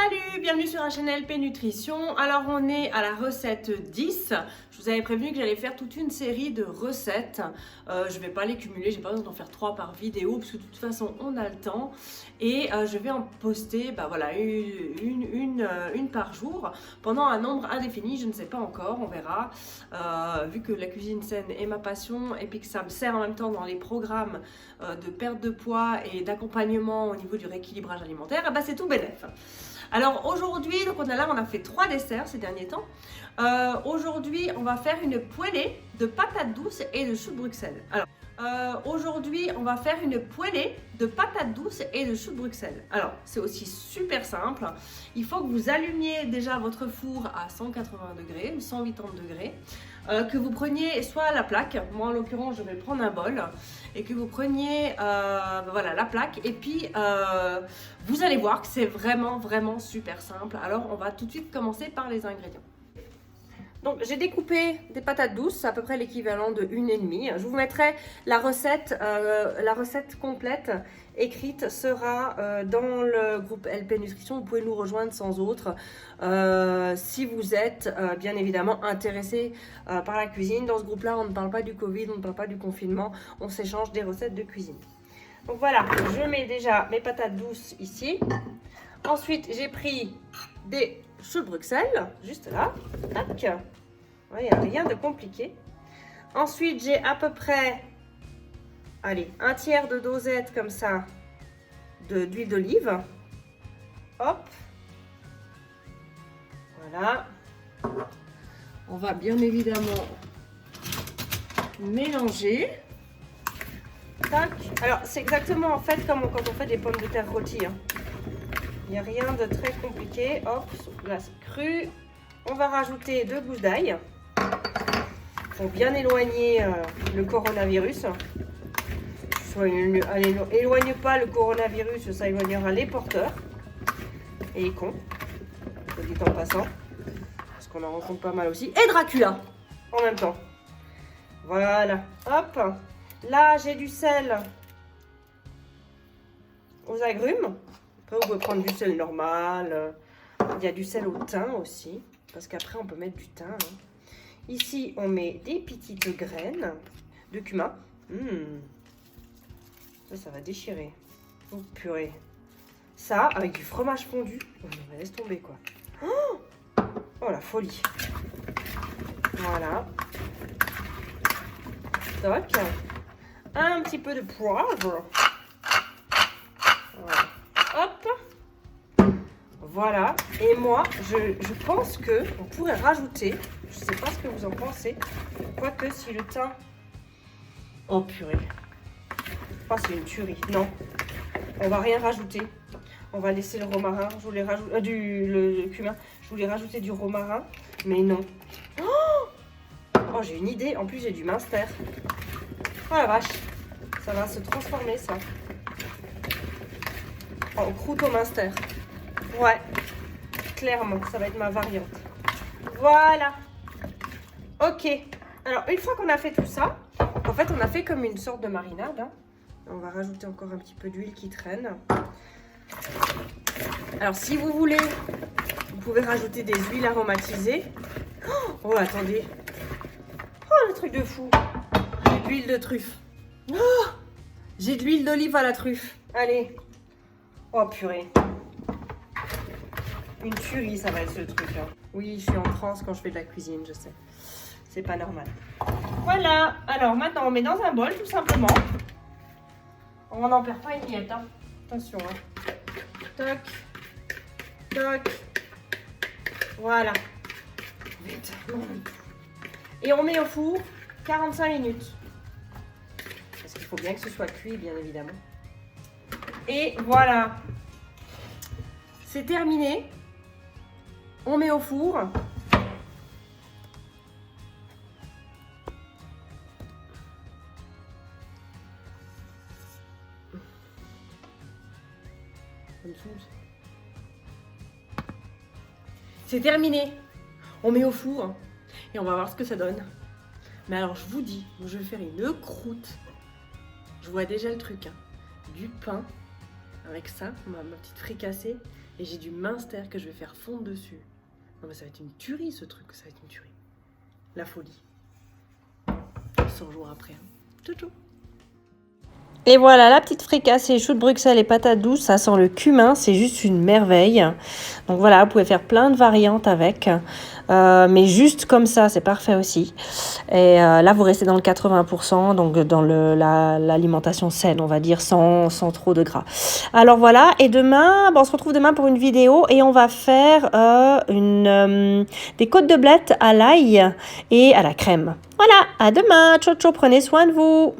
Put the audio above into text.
Salut, bienvenue sur la chaîne LP Nutrition. Alors on est à la recette 10. Je vous avais prévenu que j'allais faire toute une série de recettes. Je ne vais pas les cumuler, j'ai pas besoin d'en faire 3 par vidéo parce que de toute façon on a le temps. Et je vais en poster voilà, une par jour pendant un nombre indéfini, je ne sais pas encore, on verra. Vu que la cuisine saine est ma passion et puis que ça me sert en même temps dans les programmes de perte de poids et d'accompagnement au niveau du rééquilibrage alimentaire, c'est tout bénef. Alors aujourd'hui, donc on a fait 3 desserts ces derniers temps. Aujourd'hui, on va faire une poêlée de patates douces et de choux de Bruxelles. Alors, aujourd'hui, on va faire une poêlée de patates douces et de choux de Bruxelles. Alors, c'est aussi super simple. Il faut que vous allumiez déjà votre four à 180 degrés ou 180 degrés. Que vous preniez soit la plaque, moi en l'occurrence je vais prendre un bol, et que vous preniez voilà, la plaque, et puis vous allez voir que c'est vraiment super simple. Alors on va tout de suite commencer par les ingrédients. Donc j'ai découpé des patates douces, à peu près l'équivalent de 1,5. Je vous mettrai la recette complète écrite sera dans le groupe LP Nutrition. Vous pouvez nous rejoindre sans autre si vous êtes bien évidemment intéressé par la cuisine. Dans ce groupe-là, on ne parle pas du Covid, on ne parle pas du confinement, on s'échange des recettes de cuisine. Donc voilà, je mets déjà mes patates douces ici. Ensuite, j'ai pris des choux de Bruxelles, juste là. Tac. Il n'y a rien de compliqué. Ensuite, j'ai à peu près, allez, un tiers de dosette comme ça d'huile d'olive. Hop. Voilà. On va bien évidemment mélanger. Tac. Alors, c'est exactement en fait comme quand on fait des pommes de terre rôties. Il n'y a rien de très compliqué. Hop, glace crue. On va rajouter 2 gousses d'ail pour bien éloigner le coronavirus. Éloigne pas le coronavirus, ça éloignera les porteurs et les cons, je dis en passant, parce qu'on en rencontre pas mal aussi. Et Dracula en même temps. Voilà, hop. Là, j'ai du sel aux agrumes. Après, vous pouvez prendre du sel normal. Il y a du sel au thym aussi, parce qu'après, on peut mettre du thym. Ici, on met des petites graines de cumin. Ça va déchirer. Oh, purée. Ça, avec du fromage fondu. Oh, mais laisse tomber, quoi. Oh, la folie. Voilà. Toc. Un petit peu de poivre. Voilà. Hop. Voilà. Et moi, je pense que on pourrait rajouter, je sais pas ce que vous en pensez, quoique si le thym... Oh purée. Oh, c'est une tuerie. Non. On va rien rajouter. On va laisser le romarin. Je voulais rajouter le cumin. Je voulais rajouter du romarin, mais non. Oh, j'ai une idée. En plus, j'ai du minster. Oh la vache. Ça va se transformer, ça. En croûte au minster. Ouais. Clairement, ça va être ma variante. Voilà. Ok. Alors, une fois qu'on a fait tout ça, en fait, on a fait comme une sorte de marinade. On va rajouter encore un petit peu d'huile qui traîne. Alors, si vous voulez, vous pouvez rajouter des huiles aromatisées. Oh, attendez. Oh, le truc de fou. J'ai de l'huile de truffe. Oh, j'ai de l'huile d'olive à la truffe. Allez. Oh, purée. Une tuerie, ça va être ce truc. Oui, je suis en transe quand je fais de la cuisine, je sais. C'est pas normal. Voilà. Alors, maintenant, on met dans un bol, tout simplement. On n'en perd pas une miette, hein. Attention, hein. Toc. Toc. Voilà. Vite. Et on met au four 45 minutes. Parce qu'il faut bien que ce soit cuit, bien évidemment. Et voilà. C'est terminé. On met au four. C'est terminé. On met au four et on va voir ce que ça donne. Mais alors je vous dis, je vais faire une croûte. Je vois déjà le truc. Du pain avec ça, ma petite fricassée. Et j'ai du minster que je vais faire fondre dessus. Non mais ça va être une tuerie ce truc, ça va être une tuerie. La folie. 100 jours après. Ciao ciao. Et voilà, la petite fricassée, choux de Bruxelles et patates douces, ça sent le cumin, c'est juste une merveille. Donc voilà, vous pouvez faire plein de variantes avec, mais juste comme ça, c'est parfait aussi. Et là, vous restez dans le 80%, donc dans l'alimentation saine, on va dire, sans trop de gras. Alors voilà, et demain, on se retrouve demain pour une vidéo et on va faire des côtes de blettes à l'ail et à la crème. Voilà, à demain, ciao ciao, prenez soin de vous.